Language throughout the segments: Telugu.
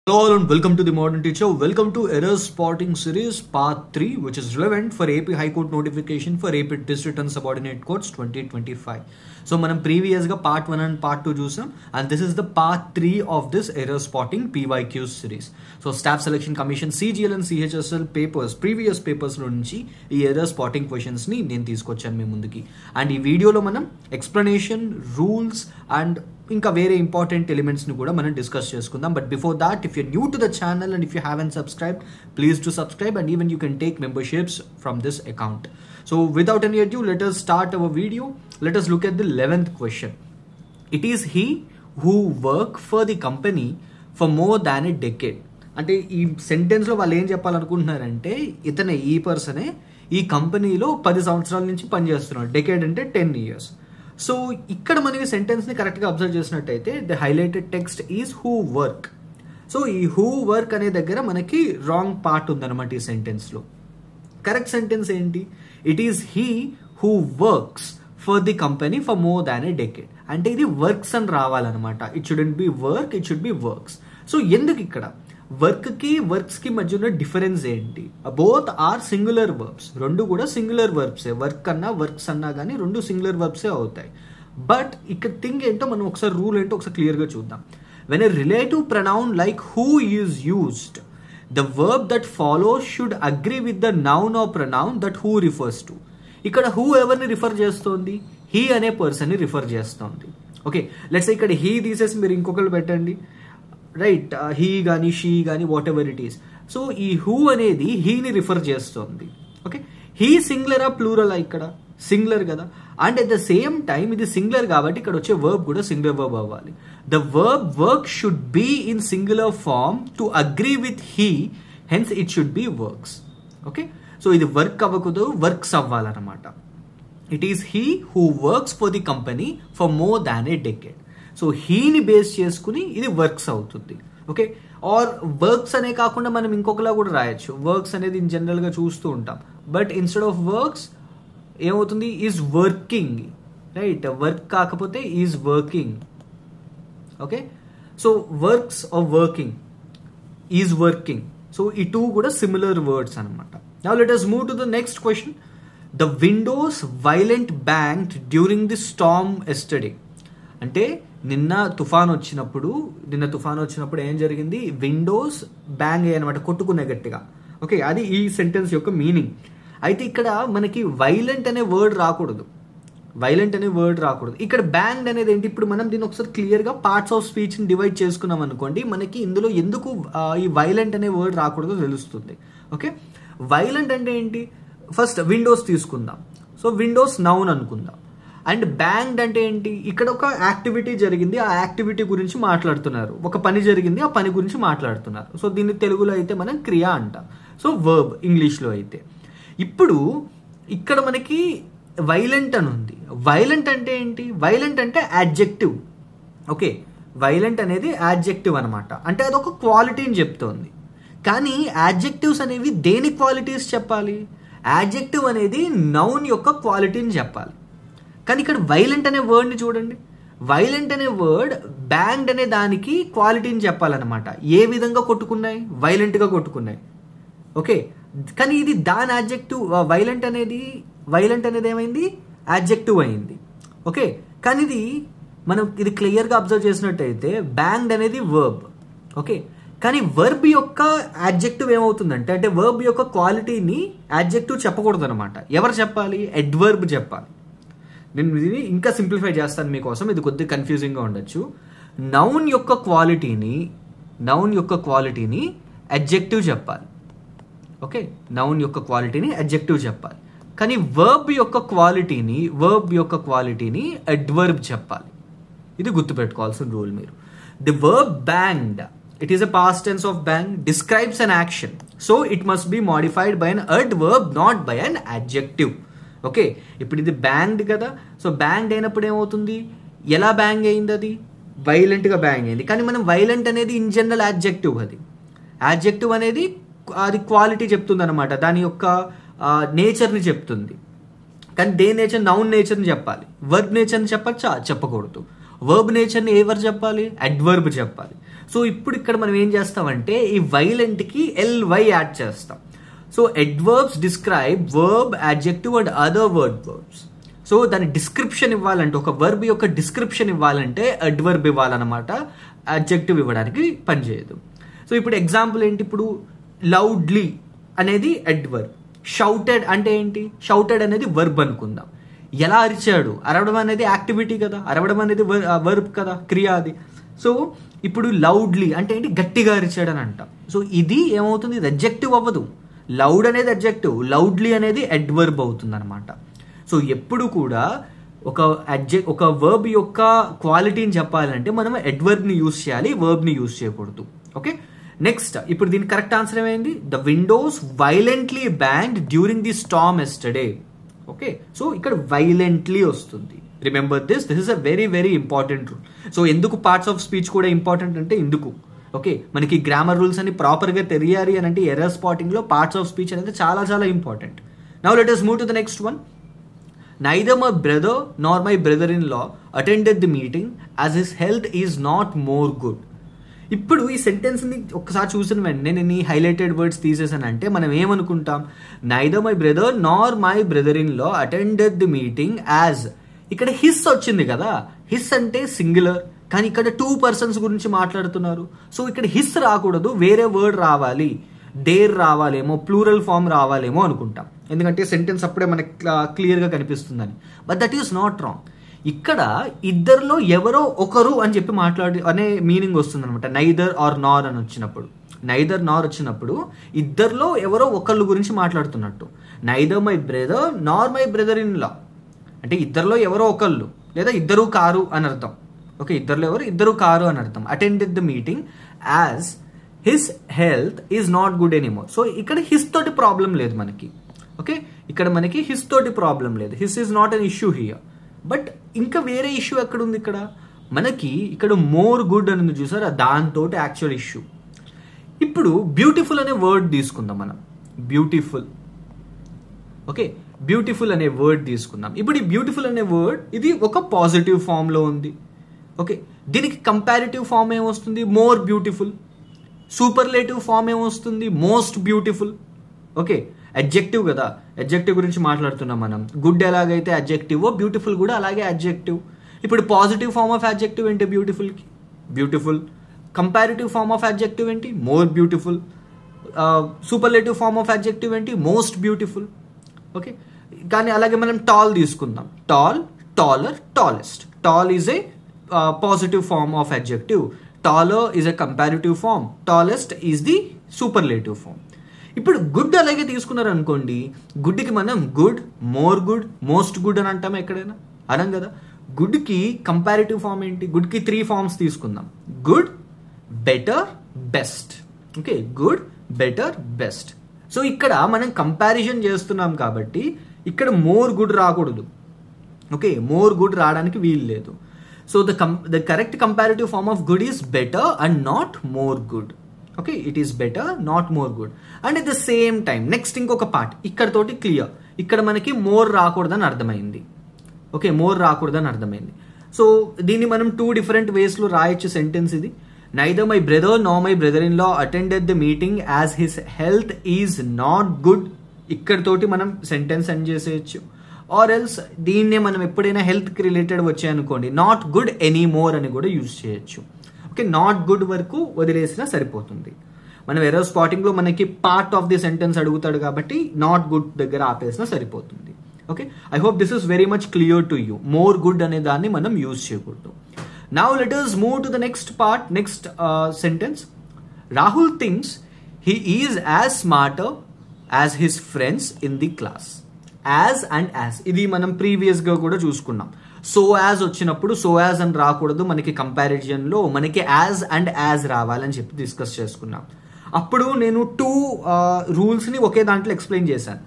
Hello all and welcome to the Modern Teacher. Welcome to Error Spotting Series Part 3, which is relevant for AP High Court notification for AP District and Subordinate Courts 2025. So, మనం previous గా Part 1 and Part 2 చూసాం, and this is the Part 3 of this Error Spotting PYQ series. So, Staff Selection Commission CGL and CHSL papers, previous papers లో నుంచి ఈ Error Spotting questions ని నేను తీసుకొచ్చాను మీ ముందుకి. అండ్ ఈ వీడియోలో మనం explanation, rules and ఇంకా వేరే ఇంపార్టెంట్ ఎలిమెంట్స్ని కూడా మనం డిస్కస్ చేసుకుందాం. But before that, if you new to the channel and if you haven't subscribe, please to subscribe and even you can take memberships from this account. So without any adieu, let us start our video. Let us look at the 11th question. It is he who work for the company for more than a decade. అంటే ఈ సెంటెన్స్లో వాళ్ళు ఏం చెప్పాలనుకుంటున్నారంటే, ఇతనే, ఈ పర్సనే ఈ కంపెనీలో 10 సంవత్సరాల నుంచి పనిచేస్తున్నాడు. డెకేడ్ అంటే 10 years. సో ఇక్కడ మనకి సెంటెన్స్ని కరెక్ట్గా అబ్జర్వ్ చేసినట్టయితే the highlighted text is who work. So ఈ హూ వర్క్ అనే దగ్గర మనకి రాంగ్ పార్ట్ ఉందన్నమాట ఈ సెంటెన్స్లో. కరెక్ట్ సెంటెన్స్ ఏంటి? It is he who works for the company for more than a decade. అంటే ఇది వర్క్స్ అని రావాలన్నమాట. It shouldn't be work, it should be works. So ఎందుకు ఇక్కడ వర్క్కి వర్క్స్కి మధ్య ఉన్న డిఫరెన్స్ ఏంటి? Both are singular verbs. రెండు కూడా సింగులర్ వర్బ్సే. వర్క్ అన్నా వర్క్స్ అన్నా కానీ రెండు సింగులర్ వర్బ్సే అవుతాయి. బట్ ఇక్కడ థింగ్ ఏంటో మనం ఒకసారి రూల్ ఏంటో ఒకసారి క్లియర్గా చూద్దాం. When a relative pronoun like who is used, the verb that follows should agree with the noun are pronoun that who refers to. ఇక్కడ హూ ఎవరిని రిఫర్ చేస్తోంది? హీ అనే పర్సన్ని రిఫర్ చేస్తోంది. ఓకే, లెట్స్ ఇక్కడ హీ తీసేసి మీరు ఇంకొకరు పెట్టండి, రైట్? హీ కానీ షీ కానీ whatever it is. So ఈ హూ అనేది హీని రిఫర్ చేస్తుంది. ఓకే, హీ సింగులరా ప్లూరలా? ఇక్కడ సింగులర్ కదా. And at the same time ఇది సింగులర్ కాబట్టి ఇక్కడ వచ్చే వర్బ్ కూడా సింగులర్ వర్బ్ అవ్వాలి. The verb work should be in singular form to agree with he, hence it should be works. Okay, so ఇది వర్క్ అవ్వకూడదు, వర్క్స్ అవ్వాలన్నమాట. It is he who works for the company for more than a decade. So హీని బేస్ చేసుకుని ఇది వర్క్స్ అవుతుంది. ఓకే, ఆర్ వర్క్స్ అనే కాకుండా మనం ఇంకొకలా కూడా రాయొచ్చు. వర్క్స్ అనేది ఇన్ జనరల్గా చూస్తూ ఉంటాం, బట్ ఇన్స్టెడ్ ఆఫ్ వర్క్స్ ఏమవుతుంది? Is working, right? వర్క్ కాకపోతే is working. Okay, so works or working, is working. So ఈ టూ కూడా సిమిలర్ వర్డ్స్ అనమాట. Now let us move to the next question. The windows violent banged during the storm yesterday. అంటే నిన్న తుఫాన్ వచ్చినప్పుడు ఏం జరిగింది? విండోస్ బ్యాంగ్ అయ్యాయన్నమాట, కొట్టుకునే గట్టిగా. ఓకే, అది ఈ సెంటెన్స్ యొక్క మీనింగ్. అయితే ఇక్కడ మనకి వైలెంట్ అనే వర్డ్ రాకూడదు. ఇక్కడ బ్యాంగ్డ్ అనేది ఏంటి? ఇప్పుడు మనం దీన్ని ఒకసారి క్లియర్గా పార్ట్స్ ఆఫ్ స్పీచ్ని డివైడ్ చేసుకున్నాం అనుకోండి, మనకి ఇందులో ఎందుకు ఈ వైలెంట్ అనే వర్డ్ రాకూడదో తెలుస్తుంది. ఓకే, వైలెంట్ అంటే ఏంటి? ఫస్ట్ విండోస్ తీసుకుందాం. సో విండోస్ నౌన్ అనుకుందాం. అండ్ బ్యాంగ్డ్ అంటే ఏంటి? ఇక్కడ ఒక యాక్టివిటీ జరిగింది, ఆ యాక్టివిటీ గురించి మాట్లాడుతున్నారు. ఒక పని జరిగింది, ఆ పని గురించి మాట్లాడుతున్నారు. సో దీన్ని తెలుగులో అయితే మనం క్రియ అంటాం. సో వర్బ్ ఇంగ్లీష్లో అయితే. ఇప్పుడు ఇక్కడ మనకి వైలెంట్ అని ఉంది. వైలెంట్ అంటే ఏంటి? వైలెంట్ అంటే యాడ్జెక్టివ్. ఓకే, వైలెంట్ అనేది యాడ్జెక్టివ్ అనమాట. అంటే అదొక క్వాలిటీని చెప్తోంది. కానీ యాడ్జెక్టివ్స్ అనేవి దేని క్వాలిటీస్ చెప్పాలి? యాడ్జెక్టివ్ అనేది నౌన్ యొక్క క్వాలిటీని చెప్పాలి. కానీ ఇక్కడ వైలెంట్ అనే వర్డ్ని చూడండి. వైలెంట్ అనే వర్డ్ బ్యాంగ్డ్ అనే దానికి క్వాలిటీని చెప్పాలన్నమాట. ఏ విధంగా కొట్టుకున్నాయి? వైలెంట్గా కొట్టుకున్నాయి. ఓకే, కానీ ఇది దాని యాడ్జెక్టివ్. వైలెంట్ అనేది ఏమైంది? యాడ్జెక్టివ్ అయింది. ఓకే, కానీ మనం ఇది క్లియర్గా అబ్జర్వ్ చేసినట్టయితే బ్యాంగ్డ్ అనేది వర్బ్. ఓకే, కానీ వర్బ్ యొక్క యాడ్జెక్టివ్ ఏమవుతుందంటే, అంటే వర్బ్ యొక్క క్వాలిటీని యాడ్జెక్టివ్ చెప్పకూడదు అనమాట. ఎవరు చెప్పాలి? అడ్వర్బ్ చెప్పాలి. నేను ఇది ఇంకా సింప్లిఫై చేస్తాను మీకోసం, ఇది కొద్దిగా కన్ఫ్యూజింగ్గా ఉండొచ్చు. నౌన్ యొక్క క్వాలిటీని అడ్జెక్టివ్ చెప్పాలి. ఓకే, నౌన్ యొక్క క్వాలిటీని అడ్జెక్టివ్ చెప్పాలి. కానీ వర్బ్ యొక్క క్వాలిటీని అడ్వర్బ్ చెప్పాలి. ఇది గుర్తుపెట్టుకోవాల్సిన రూల్ మీరు. The verb banged, it is a past tense of bang, describes an action, so it must be modified by an adverb, not by an adjective. Okay, ఇప్పుడు ఇది బ్యాంగ్డ్ కదా. సో బ్యాంగ్డ్ అయినప్పుడు ఏమవుతుంది? ఎలా బ్యాంగ్ అయింది? అది వైలెంట్గా బ్యాంగ్ అయింది. కానీ మనం వైలెంట్ అనేది ఇన్ జనరల్ యాడ్జెక్టివ్. యాడ్జెక్టివ్ అనేది అది క్వాలిటీ చెప్తుంది అనమాట, దాని యొక్క నేచర్ని చెప్తుంది. కానీ దే నేచర్, నౌన్ నేచర్ని చెప్పాలి. వర్బ్ నేచర్ని చెప్పచ్చా? చెప్పకూడదు. వర్బ్ నేచర్ని ఎవరు చెప్పాలి? అడ్వర్బ్ చెప్పాలి. సో ఇప్పుడు ఇక్కడ మనం ఏం చేస్తామంటే ఈ వైలెంట్కి ly యాడ్ చేస్తాం. So adverbs describe verb, adjective and other word verbs. So దాని డిస్క్రిప్షన్ ఇవ్వాలంటే, ఒక వర్బ్ యొక్క డిస్క్రిప్షన్ ఇవ్వాలంటే అడ్వర్బ్ ఇవ్వాలన్నమాట, అడ్జెక్టివ్ ఇవ్వడానికి పనిచేయదు. సో ఇప్పుడు ఎగ్జాంపుల్ ఏంటి, ఇప్పుడు లౌడ్లీ అనేది అడ్వర్బ్, షౌటెడ్ అంటే ఏంటి, షౌటెడ్ అనేది వర్బ్ అనుకుందాం. ఎలా అరిచాడు, అరవడం అనేది యాక్టివిటీ కదా, అరవడం అనేది వర్బ్ కదా, క్రియ అది. సో ఇప్పుడు లౌడ్లీ అంటే ఏంటి, గట్టిగా అరిచాడు అని అంటాం. సో ఇది ఏమవుతుంది, ఇది అడ్జెక్టివ్ అవ్వదు. లౌడ్ అనేది అడ్జెక్టివ్, లౌడ్లీ అనేది అడ్వర్బ్ అవుతుంది అనమాట. సో ఎప్పుడు కూడా ఒక వర్బ్ యొక్క క్వాలిటీని చెప్పాలంటే మనం అడ్వర్బ్ని యూజ్ చేయాలి, వర్బ్ని యూజ్ చేయకూడదు. ఓకే, నెక్స్ట్ ఇప్పుడు దీని కరెక్ట్ ఆన్సర్ ఏమైంది, the windows violently banged during the storm yesterday. Okay, so ఇక్కడ వైలెంట్లీ వస్తుంది. Remember this is a very very important rule. So ఎందుకు పార్ట్స్ ఆఫ్ స్పీచ్ కూడా ఇంపార్టెంట్ అంటే ఇందుకు. ఓకే, మనకి గ్రామర్ రూల్స్ అని ప్రాపర్గా తెలియాలి అని అంటే ఎర్రర్ స్పాటింగ్లో పార్ట్స్ ఆఫ్ స్పీచ్ అనేది చాలా చాలా important. Now let us move to the next one. Neither my brother nor my brother-in-law attended the meeting as his health is not more good. ఇప్పుడు ఈ సెంటెన్స్ని ఒక్కసారి చూసిన వెంటనే నేను ఈ హైలైటెడ్ వర్డ్స్ తీసేసానంటే మనం ఏమనుకుంటాం, neither my brother Nar my brother in law attended the meeting as. ఇక్కడ హిస్ వచ్చింది కదా, హిస్ అంటే సింగులర్, కానీ ఇక్కడ 2 persons గురించి మాట్లాడుతున్నారు. సో ఇక్కడ హిస్ రాకూడదు, వేరే వర్డ్ రావాలి, దేర్ రావాలేమో, ప్లూరల్ ఫామ్ రావాలేమో అనుకుంటాం, ఎందుకంటే సెంటెన్స్ అప్పుడే మనకి క్లియర్గా కనిపిస్తుందని. But that is not wrong. ఇక్కడ ఇద్దరిలో ఎవరో ఒకరు అని చెప్పి అనే మీనింగ్ వస్తుంది అనమాట. నైదర్ ఆర్ నార్ అని వచ్చినప్పుడు, నైదర్ నార్ వచ్చినప్పుడు ఇద్దరిలో ఎవరో ఒకళ్ళు గురించి మాట్లాడుతున్నట్టు. Neither my brother Nar my brother in లా అంటే ఇద్దరిలో ఎవరో ఒకళ్ళు, లేదా ఇద్దరు కారు అని అర్థం. ఓకే, ఇద్దరిలో ఎవరు, ఇద్దరు కారు అని అర్థం. Attended the meeting as his health is not good anymore. So ఇక్కడ హిస్ తోటి ప్రాబ్లం లేదు మనకి. ఓకే, ఇక్కడ మనకి హిస్ తోటి ప్రాబ్లం లేదు, his is not an issue here. But ఇంకా వేరే ఇష్యూ ఎక్కడ ఉంది, ఇక్కడ మనకి ఇక్కడ మోర్ గుడ్ అని ఉంది చూసారా, దాంతో యాక్చువల్ ఇష్యూ. ఇప్పుడు బ్యూటిఫుల్ అనే వర్డ్ తీసుకుందాం మనం, బ్యూటిఫుల్. ఓకే, బ్యూటిఫుల్ అనే వర్డ్ తీసుకుందాం. ఇప్పుడు ఈ బ్యూటిఫుల్ అనే వర్డ్ ఇది ఒక పాజిటివ్ ఫామ్లో ఉంది. ఓకే, దీనికి కంపారిటివ్ ఫామ్ ఏమొస్తుంది, మోర్ బ్యూటిఫుల్. సూపర్లేటివ్ ఫామ్ ఏమొస్తుంది, మోస్ట్ బ్యూటిఫుల్. ఓకే, అడ్జెక్టివ్ కదా, అడ్జెక్టివ్ గురించి మాట్లాడుతున్నాం మనం. గుడ్ ఎలాగైతే అడ్జెక్టివ్, బ్యూటిఫుల్ కూడా అలాగే అడ్జెక్టివ్. ఇప్పుడు పాజిటివ్ ఫామ్ ఆఫ్ అడ్జెక్టివ్ ఏంటి బ్యూటిఫుల్కి, beautiful. Comparative form of adjective ఏంటి, more beautiful. Superlative form of adjective ఏంటి, మోస్ట్ బ్యూటిఫుల్. ఓకే, కానీ అలాగే మనం టాల్ తీసుకుందాం, tall, taller, tallest. Tall is a positive form of adjective, taller is a comparative form, tallest is the superlative form. ఇప్పుడు గుడ్ అలాగే తీసుకున్నారు అనుకోండి, గుడ్కి మనం good, more good, most good అని అంటామా ఎక్కడైనా, అనం కదా. గుడ్కి కంపారిటివ్ ఫామ్ ఏంటి, గుడ్కి 3 forms తీసుకుందాం, good, better, best. Okay, good, better, best. So ఇక్కడ మనం కంపారిజన్ చేస్తున్నాం కాబట్టి ఇక్కడ మోర్ గుడ్ రాకూడదు. ఓకే, మోర్ గుడ్ రావడానికి వీలు లేదు. So the correct comparative form of good is better and not more good. Okay, it is better, not more good. And at the same time next ఇంకొక పార్ట్ ఇక్కడ తోటి క్లియర్, ఇక్కడ మనకి మోర్ రాకూడదని అర్థమైంది. ఓకే, మోర్ రాకూడదని అర్థమైంది. సో దీన్ని మనం 2 different waysలో రాయొచ్చు సెంటెన్స్ ఇది. Neither my brother nor my brother in law attended the meeting as his health is not good. ఇక్కడ తోటి మనం సెంటెన్స్ ఎండ్ చేసేయచ్చు. ఆర్ ఎల్స్ దీన్నే మనం ఎప్పుడైనా హెల్త్కి రిలేటెడ్ వచ్చాయనుకోండి, నాట్ గుడ్ ఎనీ మోర్ అని కూడా యూజ్ చేయొచ్చు. ఓకే, నాట్ గుడ్ వరకు వదిలేసినా సరిపోతుంది. మనం ఎర్రర్ స్పాటింగ్లో మనకి పార్ట్ ఆఫ్ ది సెంటెన్స్ అడుగుతాడు కాబట్టి నాట్ గుడ్ దగ్గర ఆపేసినా సరిపోతుంది. Okay, I hope this is very much clear to you. More good అనే దాన్ని మనం యూజ్ చేయకూడదు. Now let us move to the next part, next sentence. Rahul thinks he is as smarter as his friends in the class. As and as ఇది మనం ప్రీవియస్గా కూడా చూసుకున్నాం. సో యాజ్ వచ్చినప్పుడు సో యాజ్ అని రాకూడదు, మనకి కంపారిజన్లో మనకి యాజ్ అండ్ యాజ్ రావాలని చెప్పి డిస్కస్ చేసుకున్నాం. అప్పుడు నేను 2 రూల్స్ని ఒకే దాంట్లో ఎక్స్ప్లెయిన్ చేశాను.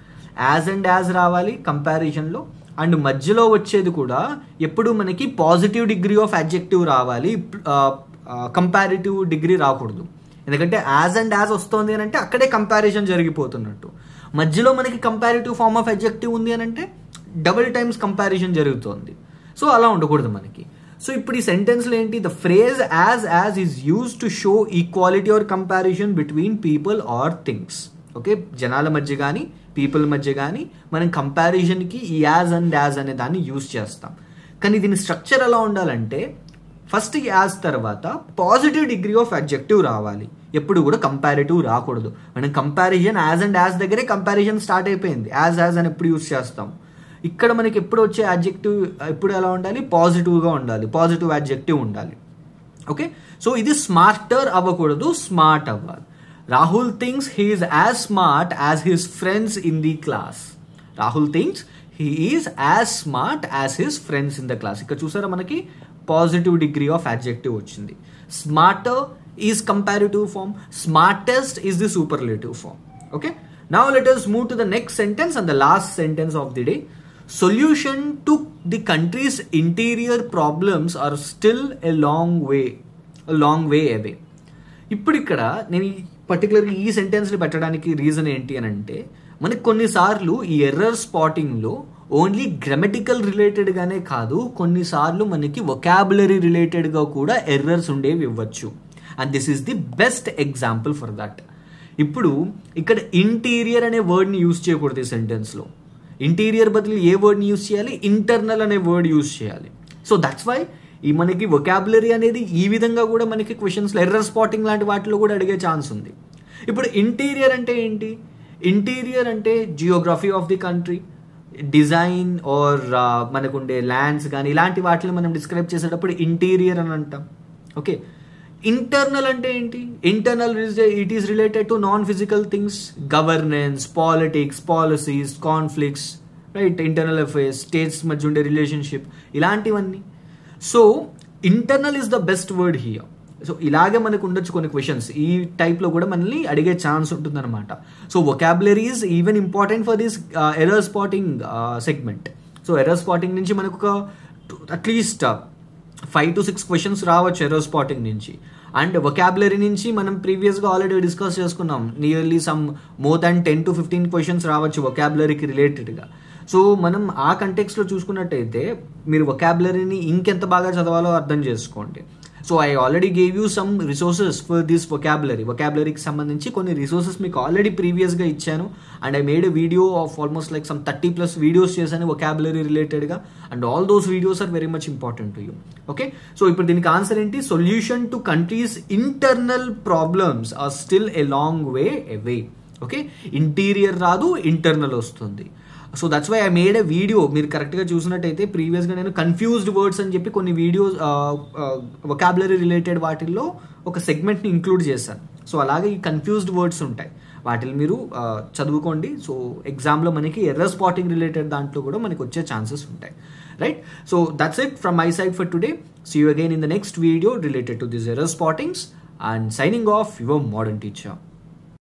యాజ్ అండ్ యాజ్ రావాలి కంపారిజన్లో, అండ్ మధ్యలో వచ్చేది కూడా ఎప్పుడు మనకి పాజిటివ్ డిగ్రీ ఆఫ్ అడ్జెక్టివ్ రావాలి, కంపారిటివ్ డిగ్రీ రాకూడదు. ఎందుకంటే యాజ్ అండ్ యాజ్ వస్తుంది అని అంటే అక్కడే కంపారిజన్ జరిగిపోతున్నట్టు. మధ్యలో మనకి కంపారిటివ్ ఫార్మ్ ఆఫ్ అడ్జెక్టివ్ ఉంది అని అంటే డబుల్ టైమ్స్ కంపారిజన్ జరుగుతుంది. సో అలా ఉండకూడదు మనకి. సో ఇప్పుడు ఈ సెంటెన్స్లో ఏంటి, the phrase as is used to show equality or comparison between people or things. Okay, జనాల మధ్య కానీ పీపుల్ మధ్య కానీ మనం కంపారిజన్కి ఈ యాజ్ అండ్ యాజ్ అనే దాన్ని యూజ్ చేస్తాం. కానీ దీని స్ట్రక్చర్ ఎలా ఉండాలంటే ఫస్ట్ యాజ్ తర్వాత పాజిటివ్ డిగ్రీ ఆఫ్ అడ్జెక్టివ్ రావాలి, ఎప్పుడు కూడా కంపారిటివ్ రాకూడదు. మనం కంపారిజన్ యాజ్ అండ్ యాజ్ దగ్గరే కంపారిజన్ స్టార్ట్ అయిపోయింది, యాజ్ అని ఎప్పుడు యూజ్ చేస్తాం. ఇక్కడ మనకి ఎప్పుడు వచ్చే అడ్జెక్టివ్ ఎప్పుడు ఎలా ఉండాలి, పాజిటివ్గా ఉండాలి, పాజిటివ్ అడ్జెక్టివ్ ఉండాలి. ఓకే, సో ఇది స్మార్టర్ అవ్వకూడదు, స్మార్ట్ అవ్వాలి. Rahul thinks he is as smart as his friends in the class. Rahul thinks he is as smart as his friends in the class. ఇక్కడ చూసారా మనకి పాజిటివ్ డిగ్రీ ఆఫ్ అడ్జెక్టివ్ వచ్చింది. Smarter is comparative form, smartest is the superlative form. Okay, now let us move to the next sentence and the last sentence of the day. Solution to the country's interior problems are still a long way away. ఇప్పుడు ఇక్కడ నేను పర్టికులర్గా ఈ సెంటెన్స్ని పెట్టడానికి రీజన్ ఏంటి అని అంటే, మనకి కొన్నిసార్లు ఈ ఎర్రర్ స్పాటింగ్లో ఓన్లీ గ్రామటికల్ రిలేటెడ్గానే కాదు, కొన్నిసార్లు మనకి వొకాబులరీ రిలేటెడ్గా కూడా ఎర్రర్స్ ఉండేవి ఇవ్వచ్చు. And this is the best example for that. ఇప్పుడు ఇక్కడ ఇంటీరియర్ అనే వర్డ్ని యూజ్ చేయకూడదు ఈ సెంటెన్స్లో. ఇంటీరియర్ బదులు ఏ వర్డ్ని యూజ్ చేయాలి, ఇంటర్నల్ అనే వర్డ్ యూజ్ చేయాలి. సో దట్స్ వై ఈ మనకి వొకాబులరీ అనేది ఈ విధంగా కూడా మనకి క్వశ్చన్స్లో ఎర్రర్ స్పాటింగ్ లాంటి వాటిలో కూడా అడిగే ఛాన్స్ ఉంది. ఇప్పుడు ఇంటీరియర్ అంటే ఏంటి, ఇంటీరియర్ అంటే geography of the country, design or మనకుండే ల్యాండ్స్ కానీ ఇలాంటి వాటిని మనం డిస్క్రైబ్ చేసేటప్పుడు ఇంటీరియర్ అని అంటాం. ఓకే, ఇంటర్నల్ అంటే ఏంటి, internal it is related to non physical things, governance, politics, policies, conflicts, right, internal affairs, states మధ్య ఉండే రిలేషన్షిప్, ఇలాంటివన్నీ. So internal is the best word here. So ఇలాగే మనకు ఉండొచ్చు కొన్ని క్వశ్చన్స్ ఈ టైప్లో కూడా మనల్ని అడిగే ఛాన్స్ ఉంటుందన్నమాట. So vocabulary is even important for this error spotting segment. So error spotting నుంచి మనకు ఒక అట్లీస్ట్ 5 to 6 క్వశ్చన్స్ రావచ్చు ఎర్రర్ స్పాటింగ్ నుంచి. అండ్ వొకాబులరీ నుంచి మనం ప్రీవియస్గా ఆల్రెడీ డిస్కస్ చేసుకున్నాం, nearly some more than 10 to 15 questions రావచ్చు వొకాబులరీకి రిలేటెడ్గా. సో మనం ఆ కంటెక్స్లో చూసుకున్నట్టయితే మీరు వొకాబులరీని ఇంకెంత బాగా చదవాలో అర్థం చేసుకోండి. So I already gave you some resources for this వొకాబులరీకి సంబంధించి కొన్ని రిసోర్సెస్ మీకు ఆల్రెడీ ప్రీవియస్గా ఇచ్చాను. And I made a video of almost like some 30+ videos చేశాను వొకాబులరీ రిలేటెడ్గా. And all those videos are very much important to you. Okay, so ఇప్పుడు దీనికి ఆన్సర్ ఏంటి, solution to countries internal problems are still a long way away. Okay, interior రాదు, ఇంటర్నల్ వస్తుంది. So that's why I made a video. మీరు కరెక్ట్గా చూసినట్టయితే ప్రీవియస్గా నేను కన్ఫ్యూజ్డ్ వర్డ్స్ అని చెప్పి కొన్ని వీడియోస్ వొకాబులరీ రిలేటెడ్ వాటిల్లో ఒక సెగ్మెంట్ని ఇంక్లూడ్ చేశాను. సో అలాగే ఈ కన్ఫ్యూజ్డ్ వర్డ్స్ ఉంటాయి, వాటిని మీరు చదువుకోండి. సో ఎగ్జామ్లో మనకి ఎర్రర్ స్పాటింగ్ రిలేటెడ్ దాంట్లో కూడా మనకి వచ్చే ఛాన్సెస్ ఉంటాయి, right? So that's it from my side for today. See you again in the next video related to these error spottings, and signing off, your modern teacher.